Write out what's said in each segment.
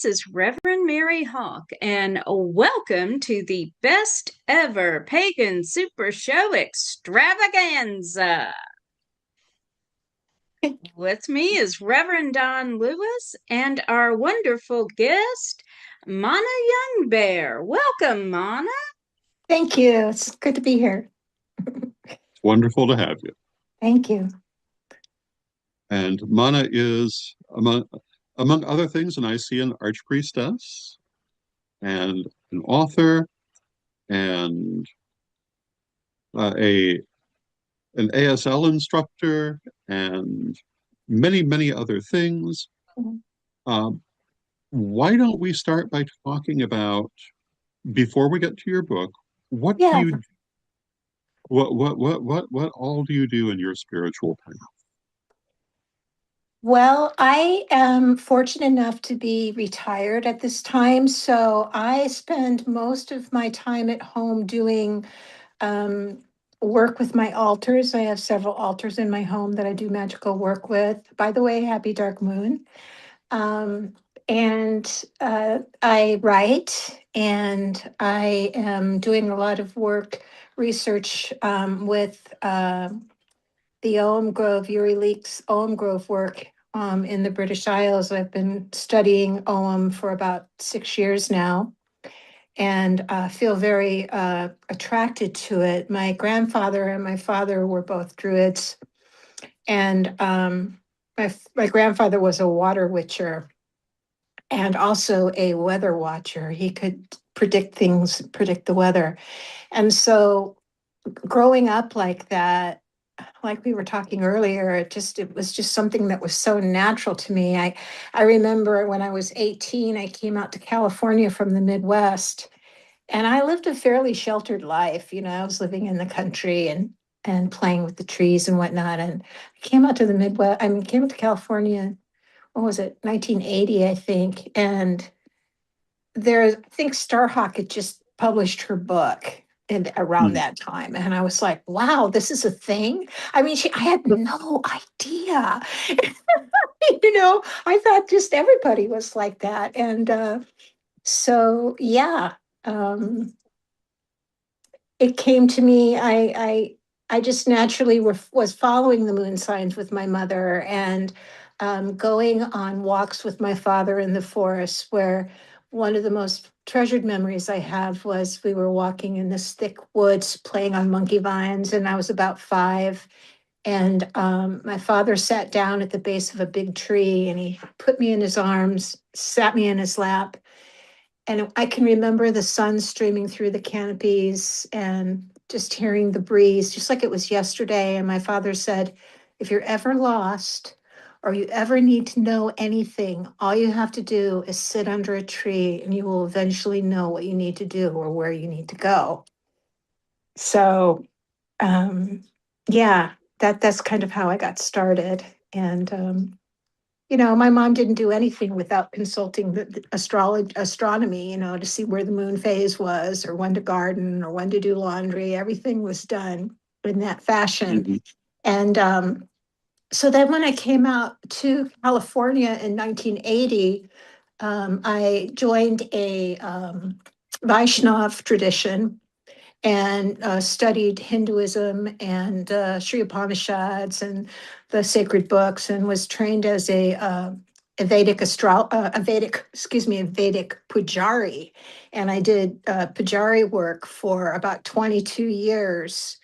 this is Reverend Mary Hawk, and welcome to the best ever Pagan Super Show Extravaganza. With me is Reverend Don Lewis and our wonderful guest, Mana Youngbear. Welcome, Mana. Thank you. It's good to be here. Wonderful to have you. Thank you. And Mana is, among other things, an ICN archpriestess and an author and an ASL instructor and many, many other things. Um, why don't we start by talking about, before we get to your book, what do Yeah. you what all do you do in your spiritual path? Well, I am fortunate enough to be retired at this time. So I spend most of my time at home doing work with my altars. I have several altars in my home that I do magical work with. By the way, happy dark moon. Um, and I write, and I am doing a lot of work, research with the Ogham Grove, Uri Leak's Ogham Grove work in the British Isles. I've been studying Ogham for about 6 years now, and feel very attracted to it. My grandfather and my father were both Druids, and my grandfather was a water witcher and also a weather watcher. He could predict things, predict the weather. And so growing up like that, like we were talking earlier, it was just something that was so natural to me. I remember when I was 18, I came out to California from the Midwest, and I lived a fairly sheltered life. I was living in the country and playing with the trees and whatnot. And I came out to the Midwest, came out to California, what was it, 1980, I think. And I think Starhawk had just published her book around that time. And I was like, wow, this is a thing. I had no idea. I thought just everybody was like that. And so, yeah, it came to me. I just naturally was following the moon signs with my mother, and going on walks with my father in the forest, where one of the most treasured memories I have was we were walking in this thick woods playing on monkey vines, and I was about 5. And my father sat down at the base of a big tree, and he put me in his arms, sat me in his lap. And I can remember the sun streaming through the canopies and just hearing the breeze, just like it was yesterday. And my father said, if you're ever lost or you ever need to know anything, all you have to do is sit under a tree, and you will eventually know what you need to do or where you need to go. So, yeah, that's kind of how I got started. And my mom didn't do anything without consulting the astronomy, to see where the moon phase was, or when to garden, or when to do laundry. Everything was done in that fashion. Mm-hmm. And so then when I came out to California in 1980, I joined a Vaishnav tradition, and studied Hinduism and Sri Upanishads and the sacred books, and was trained as a Vedic pujari. And I did pujari work for about 22 years.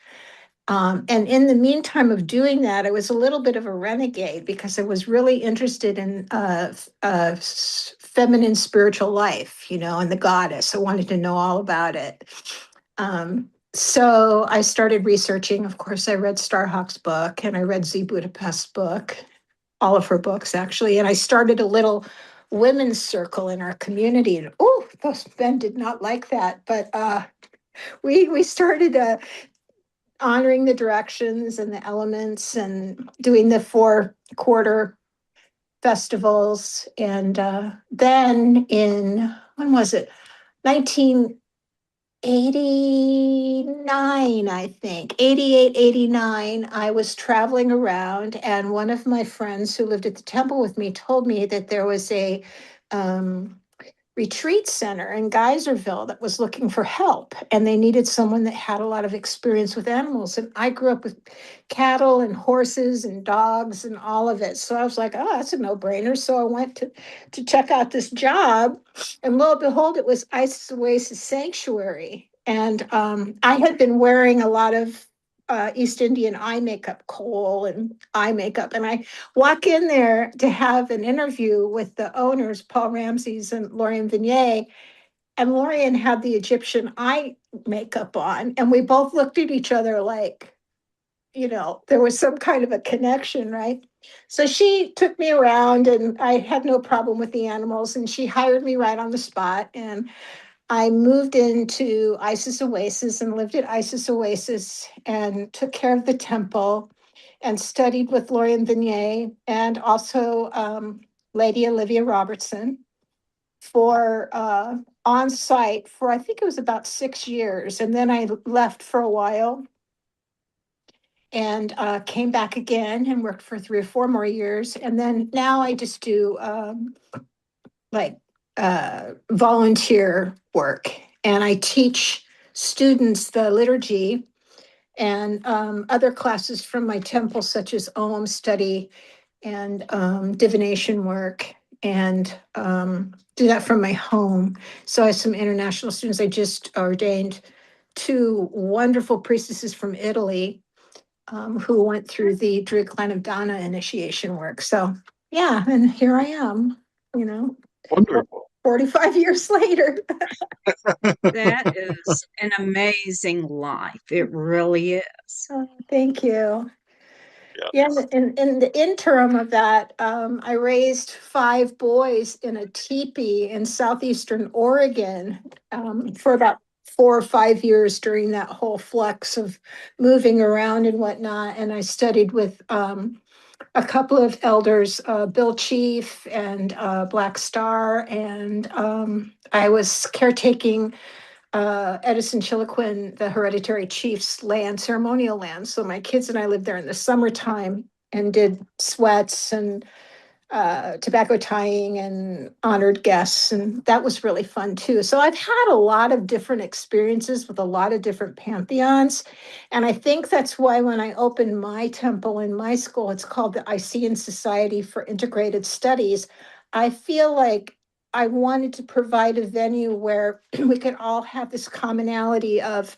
And in the meantime of doing that, I was a little bit of a renegade, because I was really interested in feminine spiritual life, and the goddess. I wanted to know all about it. So I started researching. Of course, I read Starhawk's book, and I read Z Budapest's book, all of her books, actually. And I started a little women's circle in our community. And those men did not like that. But we started honoring the directions and the elements, and doing the 4-quarter festivals. And then when was it? 1989, I think, 88, 89, I was traveling around, and one of my friends who lived at the temple with me told me that there was a retreat center in Geyserville that was looking for help, and they needed someone that had a lot of experience with animals. And I grew up with cattle and horses and dogs and all of it. So I was like, oh, that's a no-brainer. So I went to check out this job, and lo and behold, it was Isis Oasis Sanctuary. And I had been wearing a lot of East Indian eye makeup, kohl and eye makeup. And I walk in there to have an interview with the owners, Paul Ramses and Lorian Vignier. And Lorian had the Egyptian eye makeup on. And we both looked at each other like, there was some kind of a connection, right? So she took me around, and I had no problem with the animals. And she hired me right on the spot. And I moved into Isis Oasis and lived at Isis Oasis and took care of the temple and studied with Lorian Vignier and also Lady Olivia Robertson for on site for, I think it was about 6 years. And then I left for a while and came back again and worked for 3 or 4 more years. And then now I just do like volunteer work, and I teach students the liturgy and other classes from my temple, such as Om study and divination work, and do that from my home. So I have some international students. I just ordained 2 wonderful priestesses from Italy who went through the Druid Clan of Dana initiation work. So yeah, and here I am, Wonderful. 45 years later. That is an amazing life. It really is. Oh, thank you. Yeah, Yes. in the interim of that, I raised 5 boys in a teepee in southeastern Oregon for about 4 or 5 years during that whole flux of moving around and whatnot. And I studied with a couple of elders, Bill Chief and Black Star, and I was caretaking Edison Chiloquin, the hereditary chief's land, ceremonial land. So my kids and I lived there in the summertime and did sweats and tobacco tying and honored guests. And that was really fun too. So I've had a lot of different experiences with a lot of different pantheons. And I think that's why when I opened my temple in my school, it's called the Icean Society for Integrated Studies. I feel like I wanted to provide a venue where we could all have this commonality of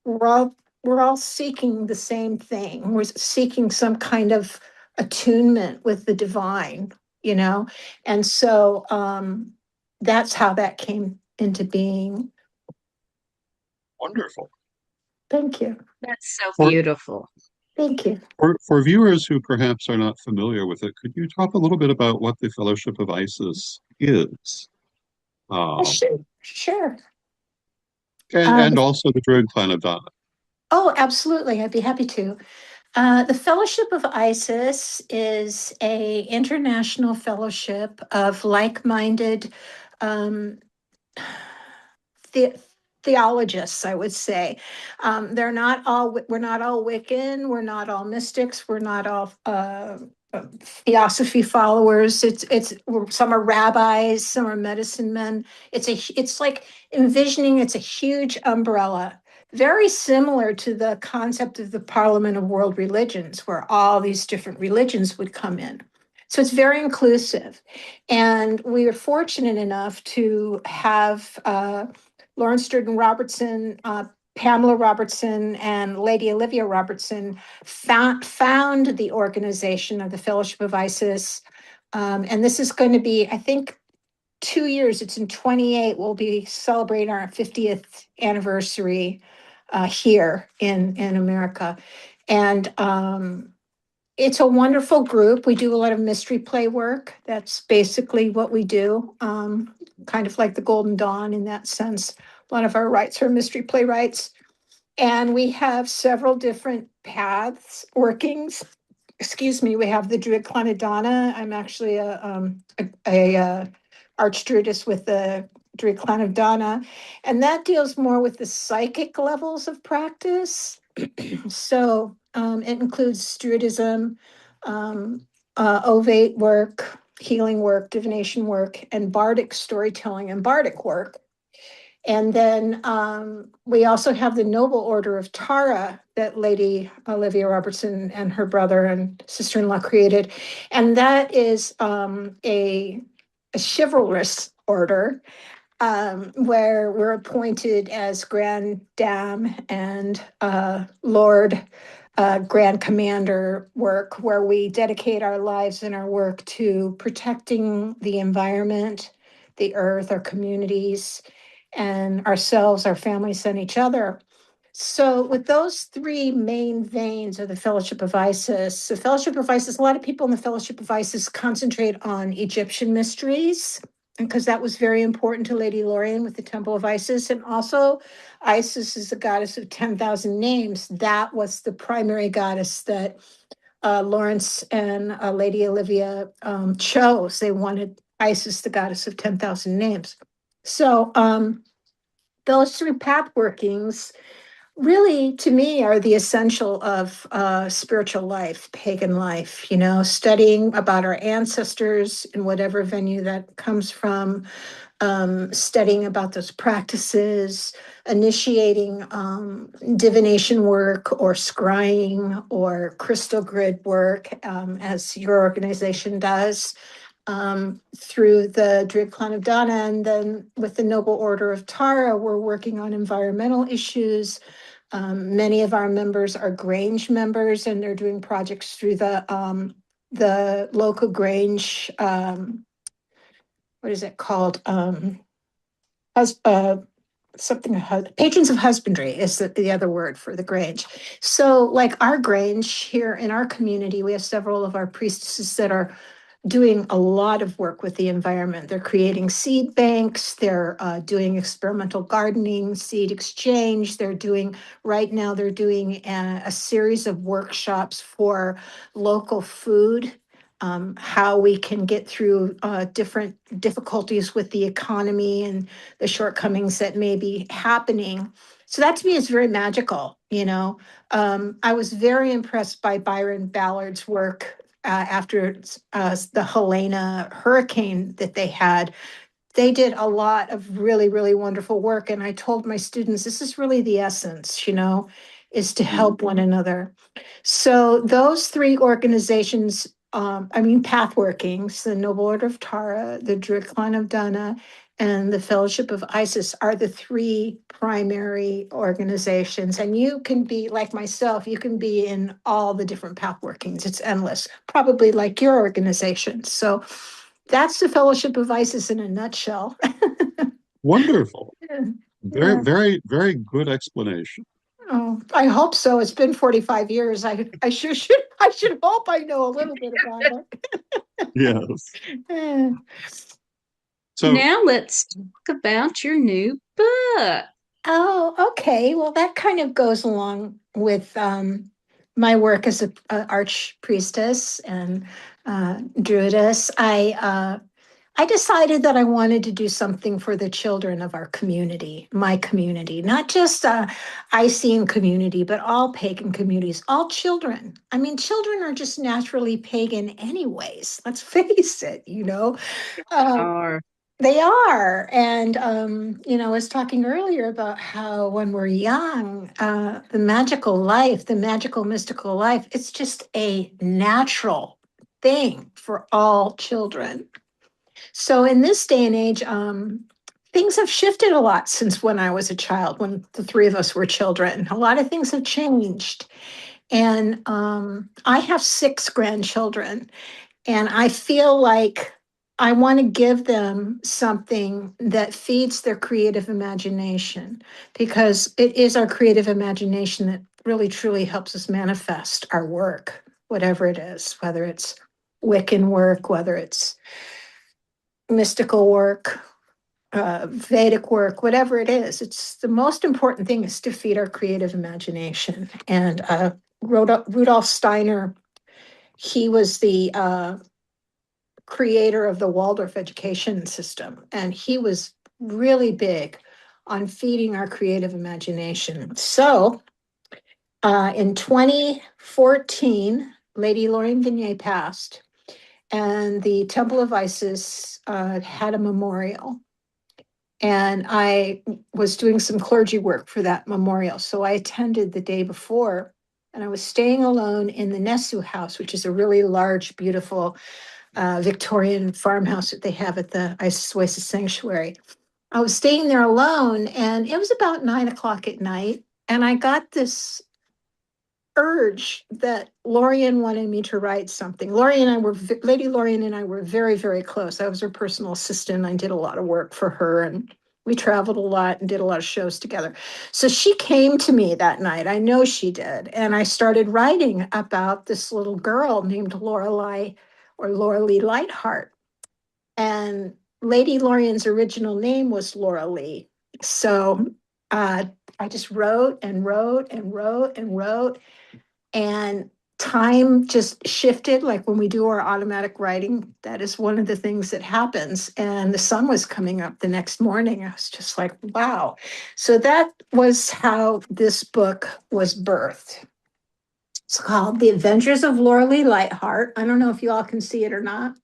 we're all we're all seeking the same thing. We're seeking some kind of attunement with the divine, you know? And so that's how that came into being. Wonderful. Thank you. That's so For, beautiful. Thank you. for viewers who perhaps are not familiar with it, could you talk a little bit about what the Fellowship of Isis is? Um, Sure. Sure. and also the Druid Clan of Dana. Oh, absolutely. I'd be happy to. The Fellowship of Isis is a international fellowship of like-minded um, the, theologists, I would say. We're not all Wiccan, we're not all mystics, we're not all theosophy followers. Some are rabbis, some are medicine men. It's like envisioning it's a huge umbrella, very similar to the concept of the Parliament of World Religions, where all these different religions would come in. So it's very inclusive. And we are fortunate enough to have Lawrence Sturgeon Robertson, Pamela Robertson, and Lady Olivia Robertson found the organization of the Fellowship of Isis. And this is going to be, I think, 2 years. It's in 28. We'll be celebrating our 50th anniversary here in America. And it's a wonderful group. We do a lot of mystery play work. That's basically what we do, kind of like the Golden Dawn in that sense. A lot of our rites are mystery play rites. And we have several different paths, workings. Excuse me, we have the Druid Clan of Dana. I'm actually a archdruidess with the Druid Clan of Dana. And that deals more with the psychic levels of practice. So it includes Druidism, ovate work, healing work, divination work, and bardic storytelling and bardic work. And then we also have the Noble Order of Tara that Lady Olivia Robertson and her brother and sister-in-law created. And that is a chivalrous order where we're appointed as Grand Dame and Lord Grand Commander work, where we dedicate our lives and our work to protecting the environment, the earth, our communities, and ourselves, our families, and each other. So, with those three main veins of the Fellowship of Isis, the Fellowship of Isis, a lot of people in the Fellowship of Isis concentrate on Egyptian mysteries because that was very important to Lady Lorien with the Temple of Isis. And also, Isis is the goddess of 10,000 names. That was the primary goddess that Lawrence and Lady Olivia chose. They wanted Isis, the goddess of 10,000 names. So, those three path workings really, to me, are the essential of spiritual life, pagan life, studying about our ancestors in whatever venue that comes from, studying about those practices, initiating divination work or scrying or crystal grid work, as your organization does. Through the Druid Clan of Dana, and then with the Noble Order of Tara, we're working on environmental issues. Many of our members are Grange members, and they're doing projects through the local Grange. What is it called? Something patrons of husbandry is the other word for the Grange. So, like our Grange here in our community, we have several of our priestesses that are doing a lot of work with the environment. They're creating seed banks, they're doing experimental gardening, seed exchange. Right now, they're doing a series of workshops for local food, how we can get through different difficulties with the economy and the shortcomings that may be happening. So that to me is very magical. I was very impressed by Byron Ballard's work after the Helena hurricane that they had. They did a lot of really, really wonderful work. And I told my students, this is really the essence, is to help one another. So those three organizations, path workings, the Noble Order of Tara, the Druid Clan of Dana, and the Fellowship of Isis are the three primary organizations. And you can be, like myself, you can be in all the different path workings. It's endless, probably like your organization. So that's the Fellowship of Isis in a nutshell. Wonderful. Very, Yeah. very, very good explanation. Oh, I hope so. It's been 45 years. I should hope I know a little bit about Yes. it. So, Now let's talk about your new book. Oh, okay. Well, that kind of goes along with my work as a arch priestess and druidess. I decided that I wanted to do something for the children of our community, my community, not just Icene community, but all pagan communities, all children. I mean, children are just naturally pagan anyways. Let's face it. Um, Or they are. And, I was talking earlier about how when we're young, the magical life, the magical mystical life, it's just a natural thing for all children. So in this day and age, things have shifted a lot since when I was a child, when the three of us were children. A lot of things have changed. And I have 6 grandchildren, and I feel like I want to give them something that feeds their creative imagination, because it is our creative imagination that really truly helps us manifest our work, whatever it is, whether it's Wiccan work, whether it's mystical work, Vedic work, whatever it is. It's the most important thing is to feed our creative imagination. And Rudolf Steiner, he was the creator of the Waldorf education system, and he was really big on feeding our creative imagination. So in 2014, Lady Lorraine Vinier passed. and the Temple of Isis had a memorial. And I was doing some clergy work for that memorial. So I attended the day before, and I was staying alone in the Nesu house, which is a really large, beautiful Victorian farmhouse that they have at the Isis Oasis Sanctuary. I was staying there alone, and it was about 9 o'clock at night. And I got this urge that Lorian wanted me to write something. Lady Lorian and I were very, very close. I was her personal assistant. I did a lot of work for her, and we traveled a lot and did a lot of shows together. So she came to me that night. I know she did. And I started writing about this little girl named Lorelei or Loralee Lightheart. And Lady Lorian's original name was Laura Lee. So I just wrote and wrote and wrote and wrote. And time just shifted. Like when we do our automatic writing, that is one of the things that happens. And the sun was coming up the next morning. I was just like, wow. So that was how this book was birthed. It's called The Adventures of Loralee Lightheart. I don't know if you all can see it or not,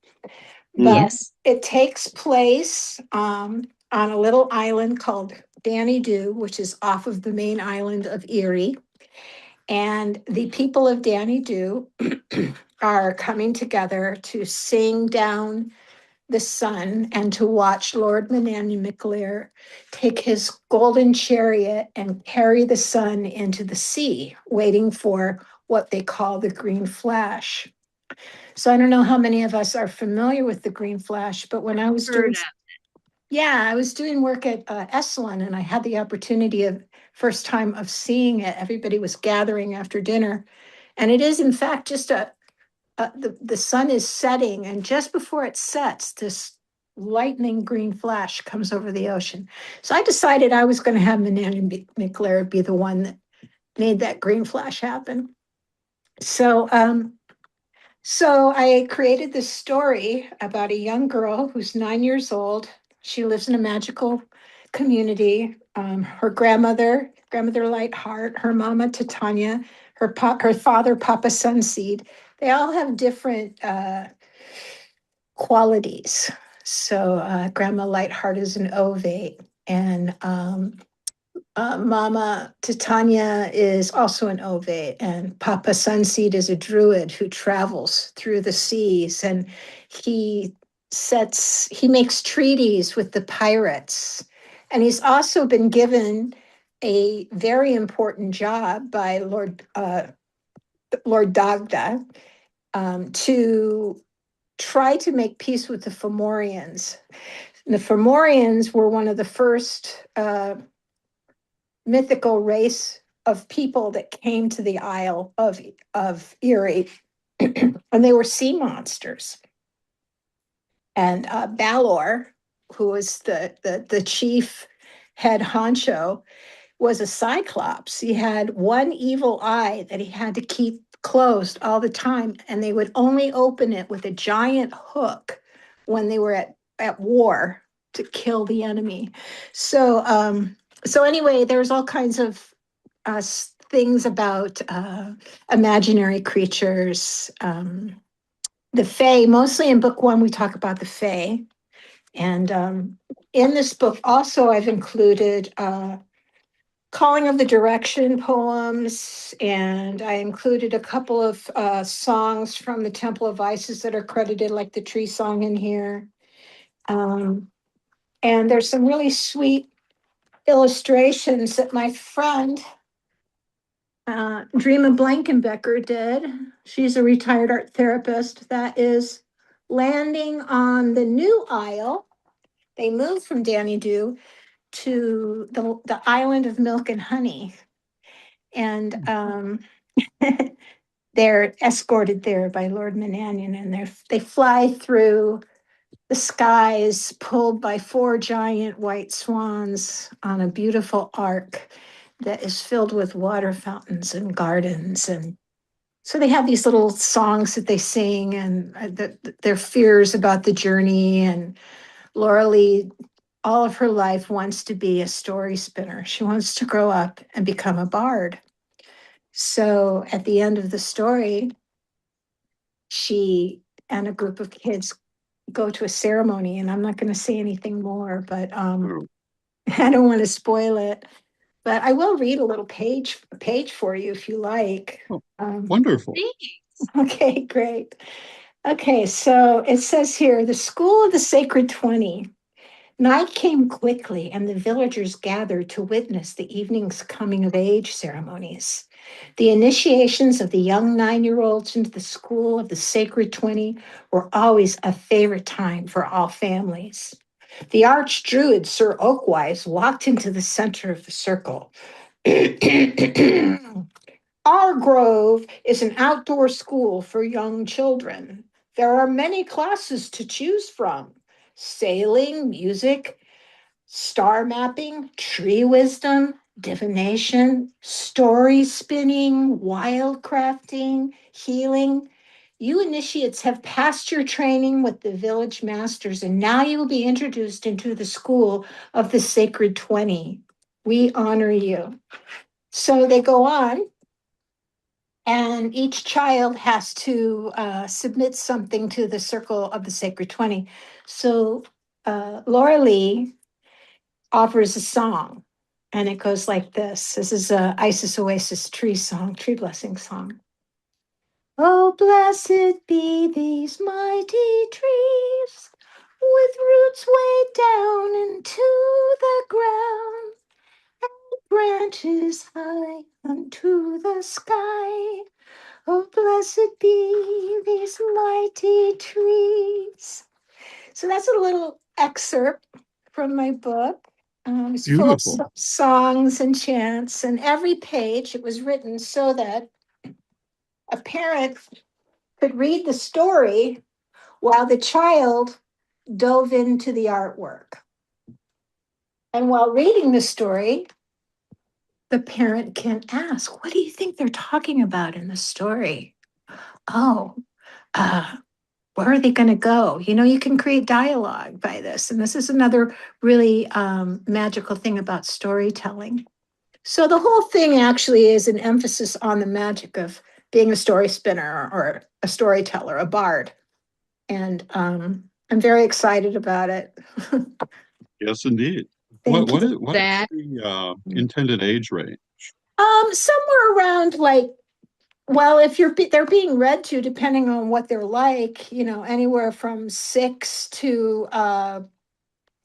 but Yes. it takes place on a little island called Danny Dew, which is off of the main island of Erie. And the people of Danny Dew are coming together to sing down the sun and to watch Lord Manannan McLear take his golden chariot and carry the sun into the sea, waiting for what they call the green flash. So I don't know how many of us are familiar with the green flash, but when I was doing, yeah, I was doing work at Esalen, and I had the opportunity of first time of seeing it. Everybody was gathering after dinner, and it is in fact just the sun is setting, and just before it sets, this lightning green flash comes over the ocean. So I decided I was going to have Manannan McLear be the one that made that green flash happen. So so I created this story about a young girl who's 9 years old. She lives in a magical community. Her grandmother Lightheart, her mama Titania, her father Papa Sunseed. They all have different qualities. So Grandma Lightheart is an ovate, and Mama Titania is also an ovate, and Papa Sunseed is a druid who travels through the seas, and he he makes treaties with the pirates. And he's also been given a very important job by Lord Dagda to try to make peace with the Fomorians. And the Fomorians were one of the first mythical race of people that came to the Isle of Erie, and they were sea monsters. And Balor, who was the chief head honcho, was a cyclops. He had one evil eye that he had to keep closed all the time, and they would only open it with a giant hook when they were at war to kill the enemy. So anyway, there's all kinds of things about imaginary creatures. The Fae, mostly in book one, we talk about the Fae. And in this book, also, I've included Calling of the Direction poems, and I included a couple of songs from the Temple of Isis that are credited, like the tree song in here. And there's some really sweet illustrations that my friend Dreama Blankenbecker did. She's a retired art therapist that is landing on the new isle. They moved from Danny Dew to the island of Milk and Honey. And they're escorted there by Lord Manannan, and they fly through the skies pulled by four giant white swans on a beautiful ark that is filled with water fountains and gardens. And so they have these little songs that they sing, and their fears about the journey. And Laura Lee, all of her life, wants to be a story spinner. She wants to grow up and become a bard. So at the end of the story, she and a group of kids go to a ceremony, and I'm not going to say anything more, but Oh, I don't want to spoil it. But I will read a little page for you if you like. oh, Um, wonderful. okay, great. Okay, so it says here, the School of the Sacred 20. Night came quickly, and the villagers gathered to witness the evening's coming of age ceremonies. The initiations of the young 9-year-olds into the School of the Sacred 20 were always a favorite time for all families. The arch druid, Sir Oakwise, walked into the center of the circle. Our grove is an outdoor school for young children. There are many classes to choose from: sailing, music, star mapping, tree wisdom, divination, story spinning, wildcrafting, healing. You initiates have passed your training with the village masters, and now you will be introduced into the school of the Sacred 20. We honor you. So they go on, and each child has to submit something to the Circle of the Sacred 20. So Laura Lee offers a song, and it goes like this. This is a Isis Oasis tree song, tree blessing song. Oh, blessed be these mighty trees, with roots way down into the ground, and branches high unto the sky. Oh, blessed be these mighty trees. So that's a little excerpt from my book. It's full of Beautiful. songs and chants, and every page it was written so that a parent could read the story while the child dove into the artwork. And while reading the story, the parent can ask, what do you think they're talking about in the story? Oh, uh, where are they going to go? You know, you can create dialogue by this. And this is another really magical thing about storytelling. So the whole thing actually is an emphasis on the magic of being a story spinner or a storyteller, a bard. And I'm very excited about it. Yes, indeed. Thank you. What is That the intended age range? Somewhere around like, well, if they're being read to, depending on what they're like, you know, anywhere from 6 to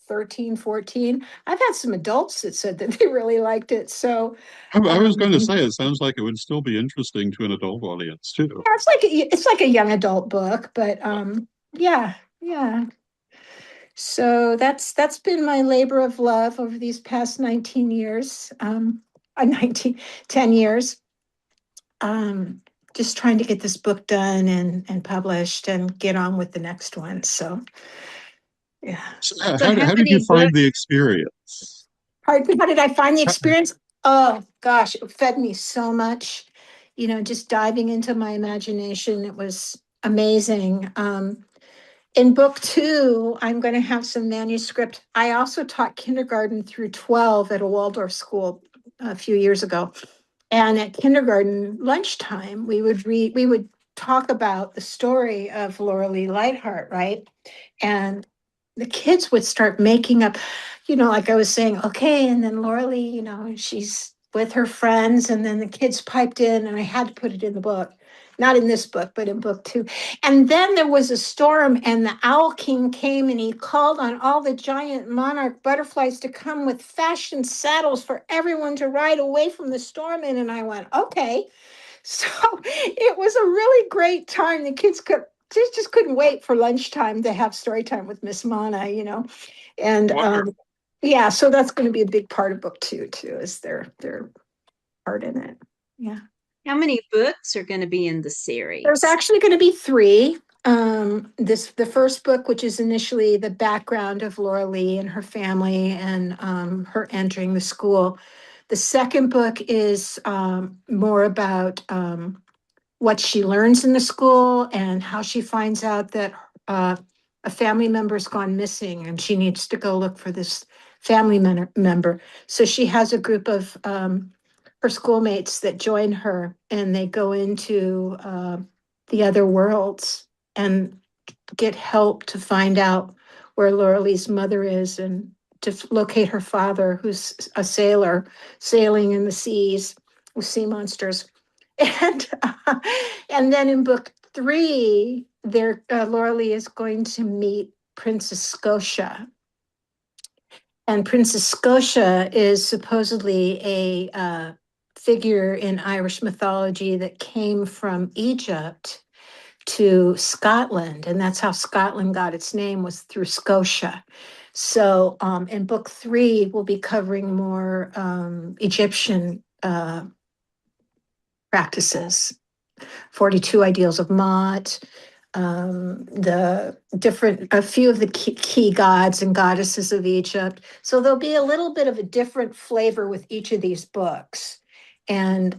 13, 14. I've had some adults that said that they really liked it. So I was going to um, say, it sounds like it would still be interesting to an adult audience too. yeah, it's like a young adult book, but yeah, yeah. So that's been my labor of love over these past 19 years, 19, 10 years. Um, just trying to get this book done and published and get on with the next one. So yeah. So, so how how did you many find the books? experience? How did I find the How- experience? Oh gosh, it fed me so much. You know, just diving into my imagination. It was amazing. In book 2, I'm going to have some manuscript. I also taught kindergarten through 12 at a Waldorf school a few years ago. And at kindergarten lunchtime, we would talk about the story of Laura Lee Lightheart, right? And the kids would start making up, you know, like I was saying, okay, and then Laura Lee, you know, she's with her friends, and then the kids piped in, and I had to put it in the book. Not in this book, but in book 2. And then there was a storm, and the Owl King came and he called on all the giant monarch butterflies to come with fashioned saddles for everyone to ride away from the storm in. And I went, okay. So it was a really great time. The kids just couldn't wait for lunchtime to have story time with Miss Mana, you know. And Wonderful. yeah, so that's going to be a big part of book 2 too, is their part in it. Yeah. How many books are going to be in the There's series? actually going to be 3. The first book, which is initially the background of Laura Lee and her family and her entering the school. The second book is more about what she learns in the school and how she finds out that a family member's gone missing and she needs to go look for this family member. So she has a group of her schoolmates that join her, and they go into the other worlds, and get help to find out where Laura Lee's mother is and to locate her father, who's a sailor sailing in the seas with sea monsters. And and then in book 3, there Laura Lee is going to meet Princess Scotia. And Princess Scotia is supposedly a figure in Irish mythology that came from Egypt to Scotland, and that's how Scotland got its name, was through Scotia. So in book 3, we'll be covering more Egyptian practices, 42 ideals of Ma'at, a few of the key gods and goddesses of Egypt. So there'll be a little bit of a different flavor with each of these books. And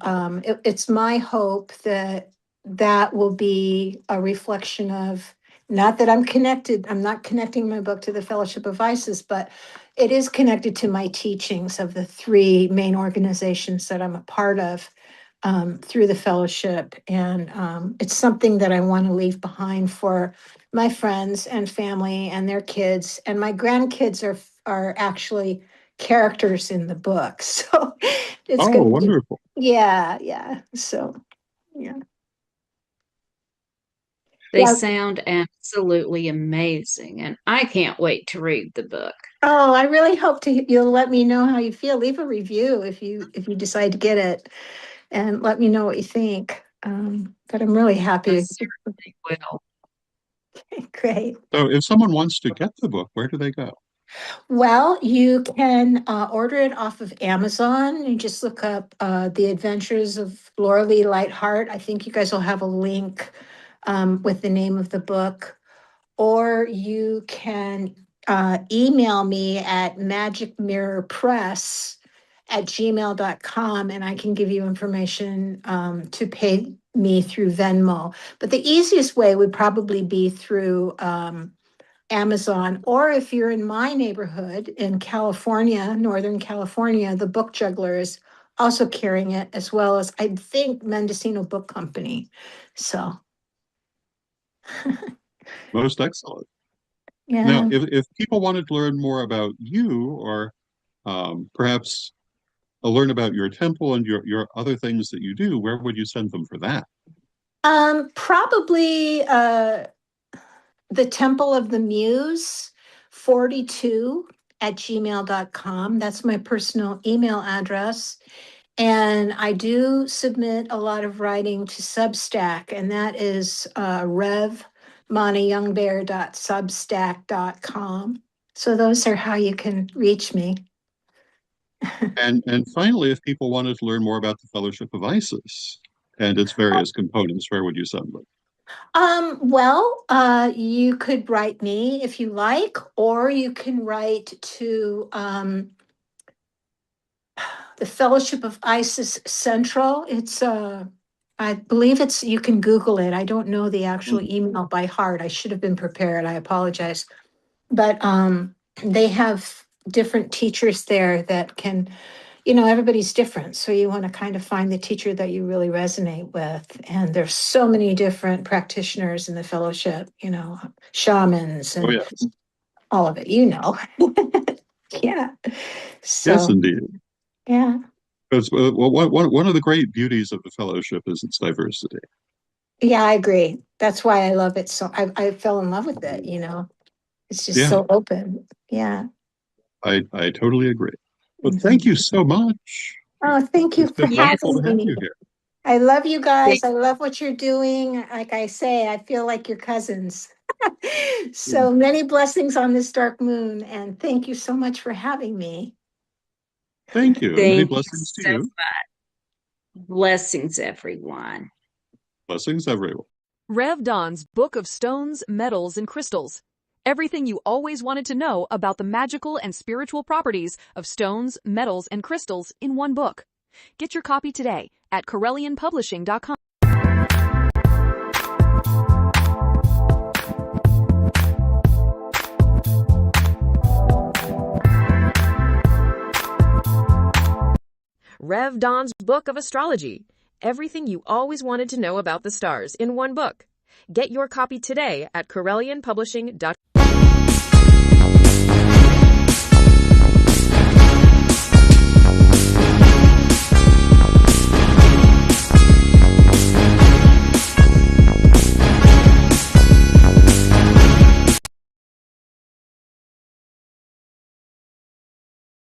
it's my hope that that will be a reflection of, not that I'm not connecting my book to the Fellowship of Isis, but it is connected to my teachings of the 3 main organizations that I'm a part of through the fellowship. And it's something that I want to leave behind for my friends and family and their kids. And my grandkids are actually characters in the book. So it's Oh, going to be, wonderful. yeah. So, yeah. They Yeah. sound absolutely amazing, and I can't wait to read the book. Oh, I really hope you'll let me know how you feel. Leave a review if you decide to get it, and let me know what you think. But I'm really I happy. certainly will. Great. So if someone wants to get the book, where do they go? Well, you can order it off of Amazon. You just look up The Adventures of Laura Lee Lightheart. I think you guys will have a link with the name of the book. Or you can email me at magicmirrorpress@gmail.com, and I can give you information to pay me through Venmo. But the easiest way would probably be through Amazon, or if you're in my neighborhood in California, Northern California, the Book Juggler is also carrying it, as well as I think Mendocino Book Company. So, Most excellent. Now, yeah. if people wanted to learn more about you, or perhaps learn about your temple and your other things that you do, where would you send them for that? Probably the Temple of the Muse 42 at gmail.com. That's my personal email address. And I do submit a lot of writing to Substack, and that is revmanayoungbear.substack.com. So those are how you can reach me. And finally, if people wanted to learn more about the Fellowship of Isis and its various components, where would you send them? Well, you could write me if you like, or you can write to the Fellowship of Isis Central. It's I believe you can Google it. I don't know the actual email by heart. I should have been prepared. I apologize. But they have different teachers there that can, everybody's different. So you want to kind of find the teacher that you really resonate with. And there's so many different practitioners in the fellowship, shamans Oh, and yes. all of it, Yeah. Yes, So, indeed. yeah. Because one of the great beauties of the fellowship is its diversity. Yeah, I agree. That's why I love it. So I fell in love with it, It's just Yeah, so open. Yeah. I totally agree. But thank you Mhm. so much. Oh, thank you It's for been wonderful Yes. to have having me. you here. I love you Thank guys. I love what you're doing. Like I say, I feel like you're cousins. So many blessings on this dark moon. And thank you so much for having me. Thank you, and many thank you blessings to so you. much. Blessings, everyone. Blessings, everyone. Rev Don's Book of Stones, Metals, and Crystals. Everything you always wanted to know about the magical and spiritual properties of stones, metals, and crystals in one book. Get your copy today at CorellianPublishing.com. Rev Don's Book of Astrology. Everything you always wanted to know about the stars in one book. Get your copy today at corellianpublishing.com.